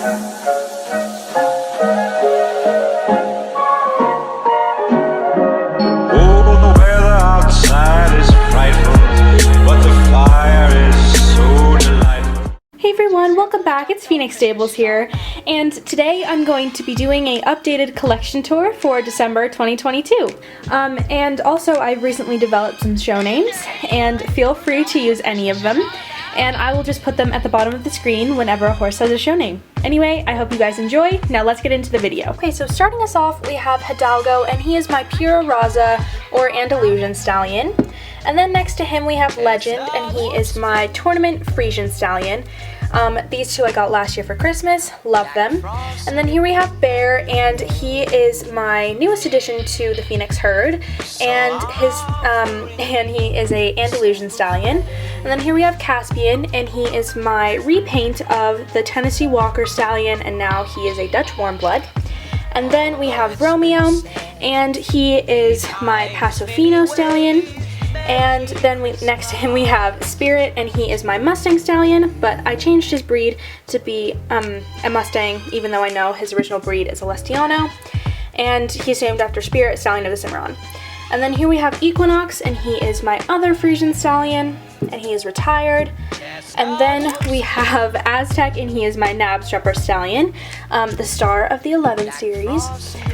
Hey everyone, welcome back. It's Phoenix Stables here, and today I'm going to be doing a updated collection tour for December 2022. And also I've recently developed some show names, and feel free to use any of them, and I will just put them at the bottom of the screen whenever a horse has a show name. Anyway, I hope you guys enjoy. Now let's get into the video. Okay, so starting us off, we have Hidalgo, and he is my Pura Raza or Andalusian stallion. And then next to him we have Legend, and he is my Tournament Frisian stallion. These two I got last year for Christmas, love them. And then here we have Bear, and he is my newest addition to the Phoenix herd, and he is a Andalusian stallion. And then here we have Caspian, and he is my repaint of the Tennessee Walker stallion, and now he is a Dutch warm blood. And then we have Romeo, and he is my Paso Fino stallion. And then next to him we have Spirit, and he is my Mustang stallion, but I changed his breed to be a Mustang, even though I know his original breed is a Lestiano. And he's named after Spirit, stallion of the Cimarron. And then here we have Equinox, and he is my other Frisian stallion, and he is retired. And then we have Aztec, and he is my Knabstrupper stallion, the star of the 11 series.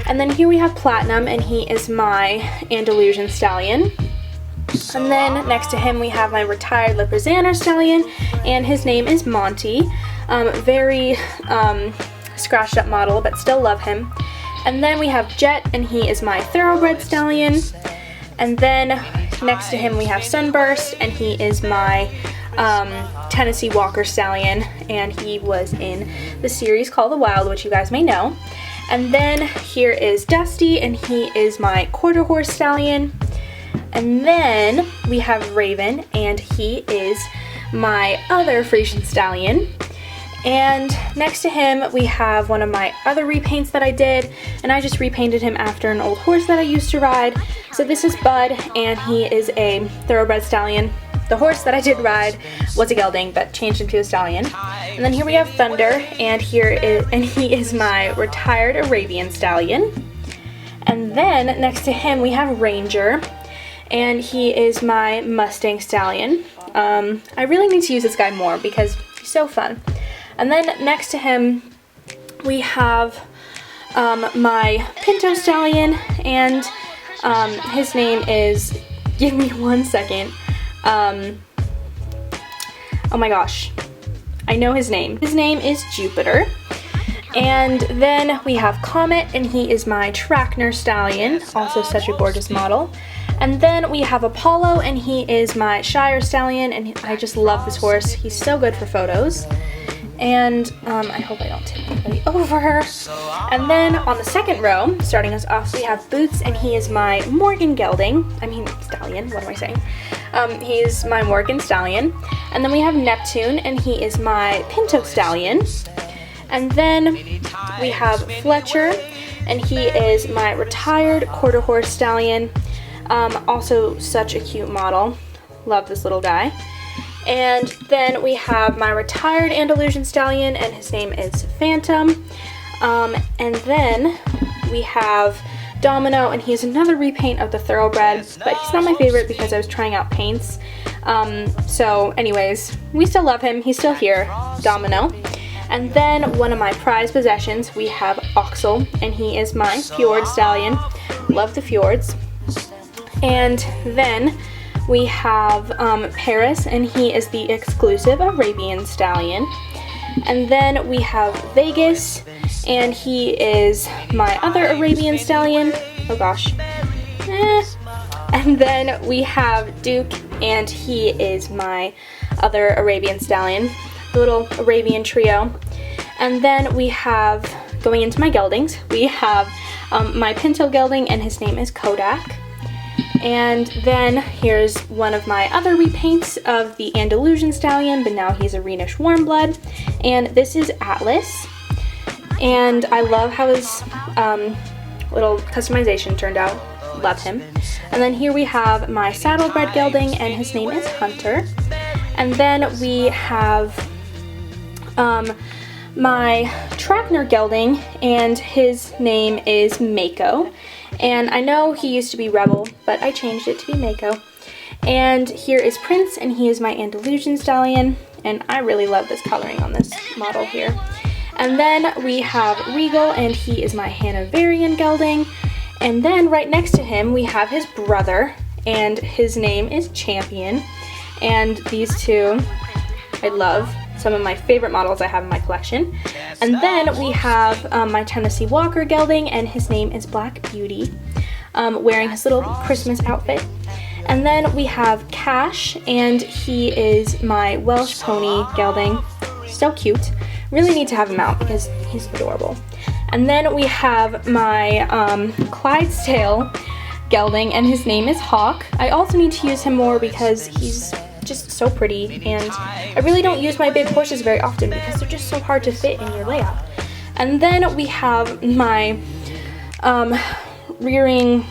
And then here we have Platinum, and he is my Andalusian stallion. And then next to him we have my retired Lipizzaner stallion, and his name is Monty. Very scratched up model, but still love him. And then we have Jet, and he is my thoroughbred stallion. And then next to him we have Sunburst, and he is my Tennessee Walker stallion, and he was in the series called The Wild, which you guys may know. And then here is Dusty, and he is my quarter horse stallion. And then we have Raven, and he is my other Frisian stallion. And next to him we have one of my other repaints that I did, and I just repainted him after an old horse that I used to ride. So this is Bud, and he is a thoroughbred stallion. The horse that I did ride was a gelding, but changed him to a stallion. And then here we have Thunder, and he is my retired Arabian stallion. And then next to him we have Ranger, and he is my Mustang stallion. I really need to use this guy more because he's so fun. And then next to him we have my Pinto stallion, and his name is, give me one second, oh my gosh, I know his name. His name is Jupiter. And then we have Comet, and he is my Trackner stallion, also such a gorgeous model. And then we have Apollo, and he is my Shire stallion, and I just love this horse. He's so good for photos. And I hope I don't tip anybody over. And then on the second row, starting us off, we have Boots, and he is my Morgan stallion, what am I saying? He is my Morgan stallion. And then we have Neptune, and he is my Pinto stallion. And then we have Fletcher, and he is my retired quarter horse stallion. Also such a cute model. Love this little guy. And then we have my retired Andalusian stallion, and his name is Phantom. And then we have Domino, and he's another repaint of the thoroughbred, but he's not my favorite because I was trying out paints. So anyways, we still love him. He's still here, Domino. And then one of my prized possessions, we have Oxel, and he is my Fjord stallion. Love the fjords. And then we have Paris, and he is the exclusive Arabian stallion. And then we have Vegas, and he is my other Arabian stallion. Oh gosh. And then we have Duke, and he is my other Arabian stallion. The little Arabian trio. And then we have, going into my geldings, we have my Pinto gelding, and his name is Kodak. And then here's one of my other repaints of the Andalusian stallion, but now he's a Rhenish warm blood, and this is Atlas. And I love how his little customization turned out. Love him. And then here we have my saddlebred gelding, and his name is Hunter. And then we have my Trackner gelding, and his name is Mako. And I know he used to be Rebel, but I changed it to be Mako. And here is Prince, and he is my Andalusian stallion, and I really love this coloring on this model here. And then we have Regal, and he is my Hanoverian gelding. And then right next to him we have his brother, and his name is Champion. And these two I love. Some of my favorite models I have in my collection. And then we have my Tennessee Walker gelding, and his name is Black Beauty, wearing his little Christmas outfit. And then we have Cash, and he is my Welsh pony gelding. So cute. Really need to have him out because he's adorable. And then we have my Clydesdale gelding, and his name is Hawk. I also need to use him more because he's just so pretty, and I really don't use my big horses very often because they're just so hard to fit in your layout. And then we have my rearing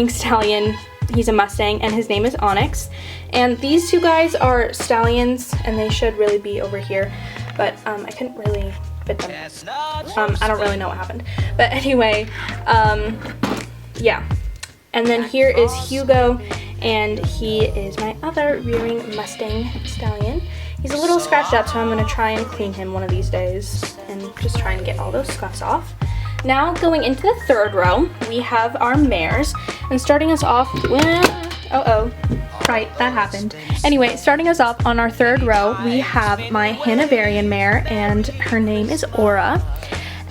stallion. He's a Mustang, and his name is Onyx. And these two guys are stallions, and they should really be over here, but I couldn't really fit them. I don't really know what happened, but anyway, yeah. And then here is Hugo, and he is my other rearing Mustang stallion. He's a little scratched up, so I'm going to try and clean him one of these days and just try and get all those scuffs off. Now going into the third row, we have our mares, and starting us off with, right, that happened. Anyway, starting us off on our third row, we have my Hanoverian mare, and her name is Aura.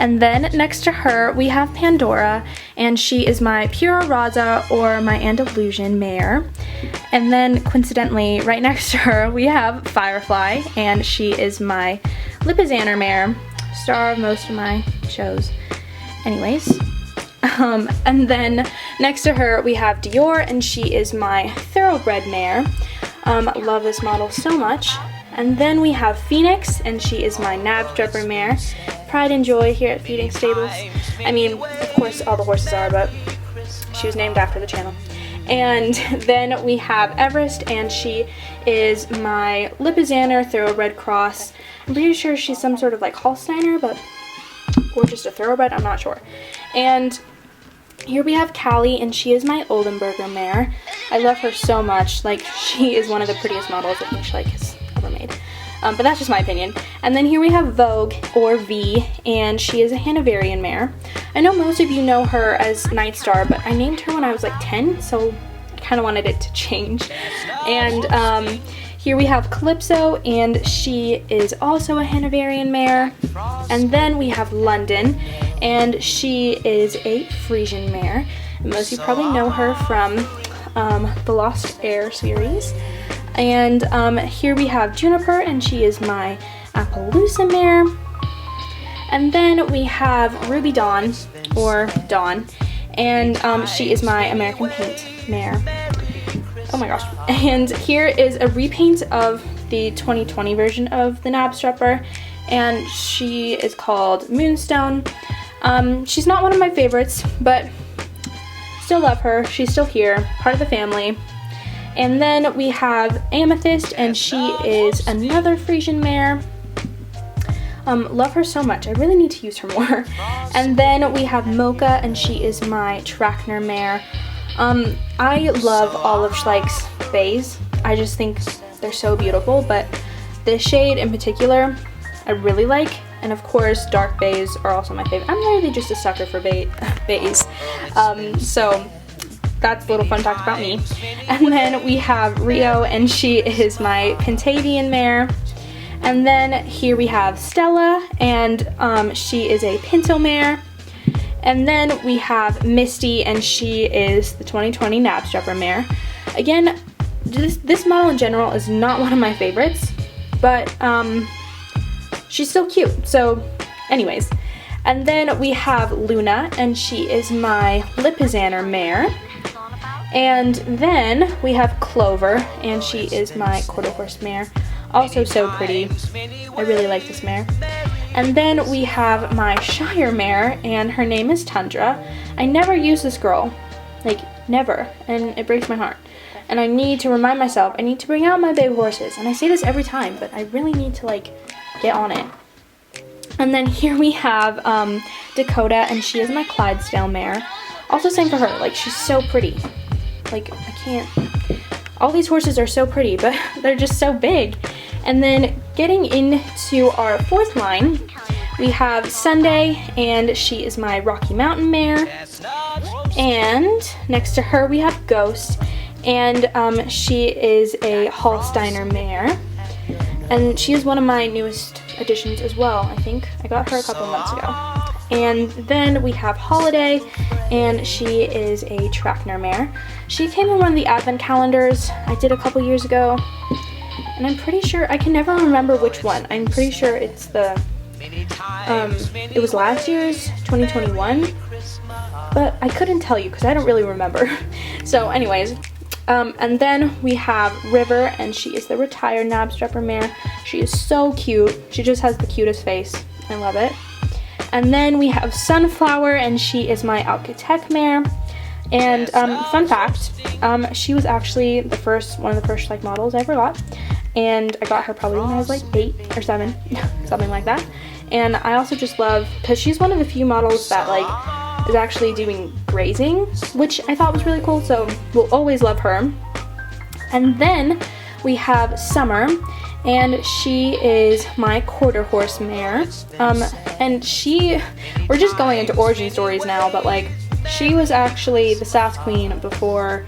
And then next to her, we have Pandora, and she is my Pura Raza, or my Andalusian mare. And then, coincidentally, right next to her, we have Firefly, and she is my Lipizzaner mare, star of most of my shows. Anyways, and then next to her, we have Dior, and she is my Thoroughbred mare. Love this model so much. And then we have Phoenix, and she is my Knabstrupper mare. Pride and joy here at Phoenix Stables. I mean, of course all the horses are, but she was named after the channel. And then we have Everest, and she is my Lipizzaner Thoroughbred cross. I'm pretty sure she's some sort of like Holsteiner, or just a Thoroughbred, I'm not sure. And here we have Callie, and she is my Oldenburger mare. I love her so much. Like, she is one of the prettiest models I think Schleich has ever made. But that's just my opinion. And then here we have Vogue, or V, and she is a Hanoverian mare. I know most of you know her as Nightstar, but I named her when I was like 10, so I kind of wanted it to change. And here we have Calypso, and she is also a Hanoverian mare. And then we have London, and she is a Frisian mare. And most of you probably know her from the Lost Heir series. And here we have Juniper, and she is my Appaloosa mare. And then we have Ruby Dawn, or Dawn, and she is my American Paint mare. Oh my gosh. And here is a repaint of the 2020 version of the Knabstrupper, and she is called Moonstone. She's not one of my favorites, but still love her. She's still here, part of the family. And then we have Amethyst, and she is another Frisian mare. Love her so much. I really need to use her more. And then we have Mocha, and she is my Trackner mare. I love all of Schleich's bays. I just think they're so beautiful, but this shade in particular, I really like. And of course, dark bays are also my favorite. I'm really just a sucker for bays. So that's a little fun fact about me. And then we have Rio, and she is my Pintavian mare. And then here we have Stella, and she is a Pinto mare. And then we have Misty, and she is the 2020 Knabstrupper mare. Again, this model in general is not one of my favorites, but she's still cute. So anyways, and then we have Luna, and she is my Lipizzaner mare. And then we have Clover, and she is my Quarter Horse mare. Also so pretty. I really like this mare. And then we have my Shire mare, and her name is Tundra. I never use this girl, like never, and it breaks my heart. And I need to remind myself, I need to bring out my baby horses. And I say this every time, but I really need to like get on it. And then here we have Dakota, and she is my Clydesdale mare. Also same for her, like she's so pretty. Like I can't, all these horses are so pretty, but they're just so big. And then getting into our fourth line, we have Sunday, and she is my Rocky Mountain mare. And next to her we have Ghost, and she is a Holsteiner mare. And she is one of my newest additions as well, I think. I got her a couple months ago. And then we have Holiday, and she is a Trackner mare. She came in one of the advent calendars I did a couple years ago, and I'm pretty sure, I can never remember which one. I'm pretty sure it's the, it was last year's, 2021, but I couldn't tell you because I don't really remember. So anyways, and then we have River, and she is the retired knobstrapper mare. She is so cute. She just has the cutest face. I love it. And then we have Sunflower, and she is my Alcatech mare. And fun fact, she was actually one of the first Schleich models I ever got. And I got her probably when I was like 8 or 7, something like that. And I also just love, because she's one of the few models that like is actually doing grazing, which I thought was really cool, so we'll always love her. And then we have Summer, and she is my quarter horse mare. And we're just going into origin stories now, but like she was actually the Sass Queen before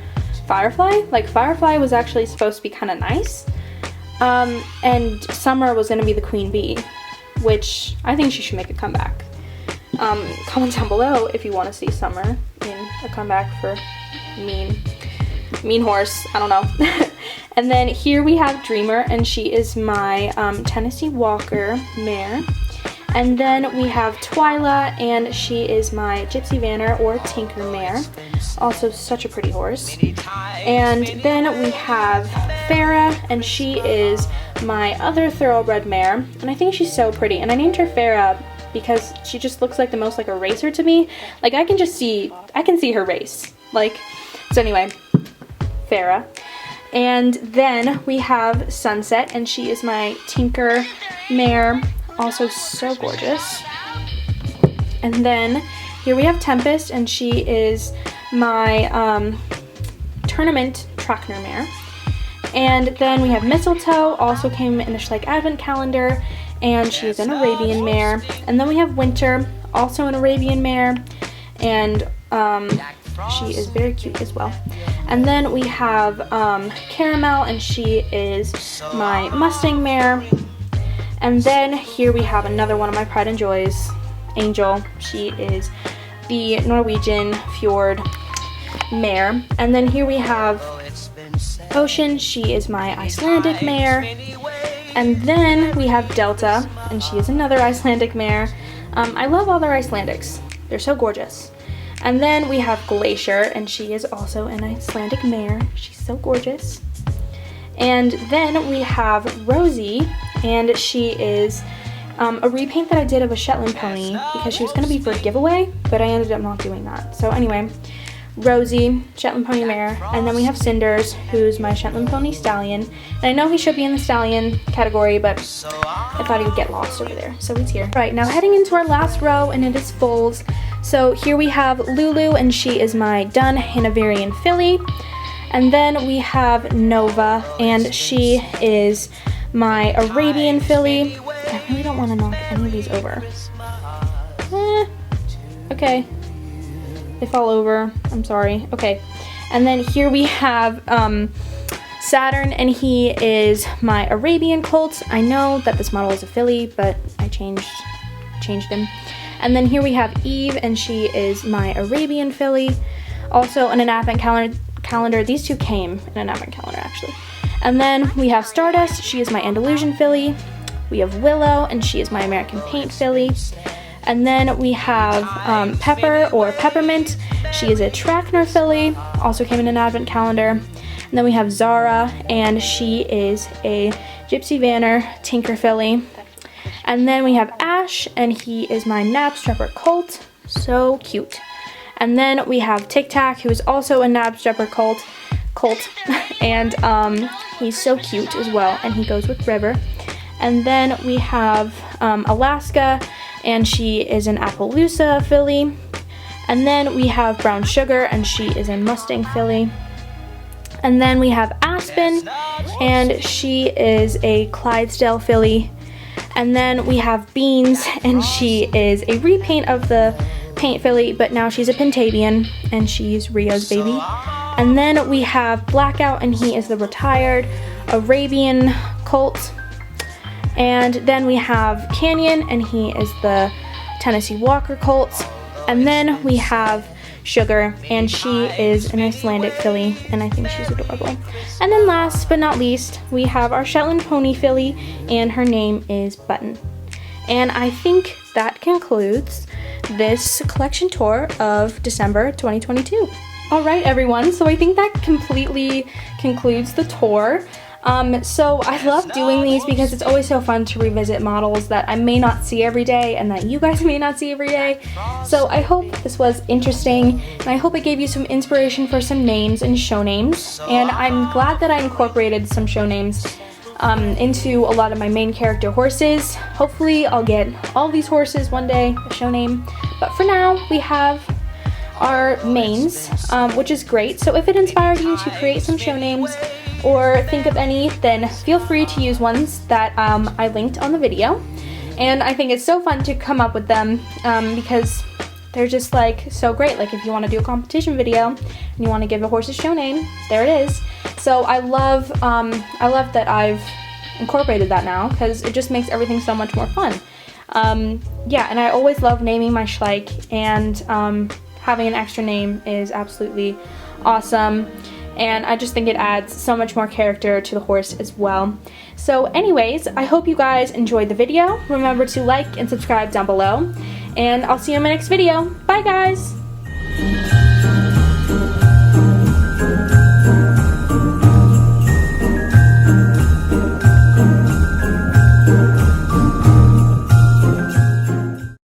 Firefly. Like Firefly was actually supposed to be kind of nice, and Summer was going to be the queen bee, which I think she should make a comeback. Comment down below if you want to see Summer in a comeback for mean horse, I don't know. And then here we have Dreamer, and she is my Tennessee Walker mare. And then we have Twyla, and she is my Gypsy Vanner or Tinker mare. Also such a pretty horse. And then we have Farah, and she is my other thoroughbred mare. And I think she's so pretty. And I named her Farah because she just looks like the most like a racer to me. Like I can see her race. Like, so anyway, Farah. And then we have Sunset, and she is my Tinker mare, also so gorgeous. And then here we have Tempest, and she is my Tournament Trackner mare. And then we have Mistletoe, also came in the Schleich Advent calendar, and she's an Arabian mare. And then we have Winter, also an Arabian mare, and she is very cute as well. And then we have Caramel, and she is my Mustang mare. And then here we have another one of my pride and joys, Angel. She is the Norwegian Fjord mare. And then here we have Ocean. She is my Icelandic mare. And then we have Delta, and she is another Icelandic mare. I love all their Icelandics. They're so gorgeous. And then we have Glacier, and she is also an Icelandic mare. She's so gorgeous. And then we have Rosie, and she is a repaint that I did of a Shetland pony because she was going to be for a giveaway, but I ended up not doing that. So anyway, Rosie, Shetland pony mare. And then we have Cinders, who's my Shetland pony stallion. And I know he should be in the stallion category, but I thought he would get lost over there, so he's here. Right, now heading into our last row, and it is foals. So here we have Lulu, and she is my Dun Hanoverian filly. And then we have Nova, and she is my Arabian filly. I really don't want to knock any of these over. Okay. They fall over. I'm sorry. Okay. And then here we have Saturn, and he is my Arabian colt. I know that this model is a filly, but I changed him. And then here we have Eve, and she is my Arabian filly. Also in an advent calendar. These two came in an advent calendar, actually. And then we have Stardust. She is my Andalusian filly. We have Willow, and she is my American Paint filly. And then we have Pepper or Peppermint. She is a Trackner filly. Also came in an advent calendar. And then we have Zara, and she is a Gypsy Vanner Tinker filly. And then we have Ash, and he is my Knabstrapper colt. So cute. And then we have Tic Tac, who is also a Knabstrapper colt. And he's so cute as well, and he goes with River. And then we have Alaska, and she is an Appaloosa filly. And then we have Brown Sugar, and she is a Mustang filly. And then we have Aspen, and she is a Clydesdale filly. And then we have Beans, and she is a repaint of the paint filly, but now she's a Pentavian, and she's Rio's baby. And then we have Blackout, and he is the retired Arabian colt. And then we have Canyon, and he is the Tennessee Walker colt. And then we have Sugar, and she is an Icelandic filly, and I think she's adorable. And then last but not least, we have our Shetland pony filly, and her name is Button. And I think that concludes this collection tour of December 2022. All right, everyone, so I think that completely concludes the tour. So I love doing these because it's always so fun to revisit models that I may not see every day and that you guys may not see every day. So I hope this was interesting, and I hope it gave you some inspiration for some names and show names. And I'm glad that I incorporated some show names into a lot of my main character horses. Hopefully I'll get all these horses one day, a show name. But for now, we have our mains, which is great. So if it inspired you to create some show names or think of any, then feel free to use ones that I linked on the video. And I think it's so fun to come up with them because they're just like so great. Like if you want to do a competition video and you want to give a horse a show name, there it is. So I love that I've incorporated that now because it just makes everything so much more fun. Yeah, and I always love naming my Schleich, and having an extra name is absolutely awesome. And I just think it adds so much more character to the horse as well. So anyways, I hope you guys enjoyed the video. Remember to like and subscribe down below. And I'll see you in my next video. Bye guys!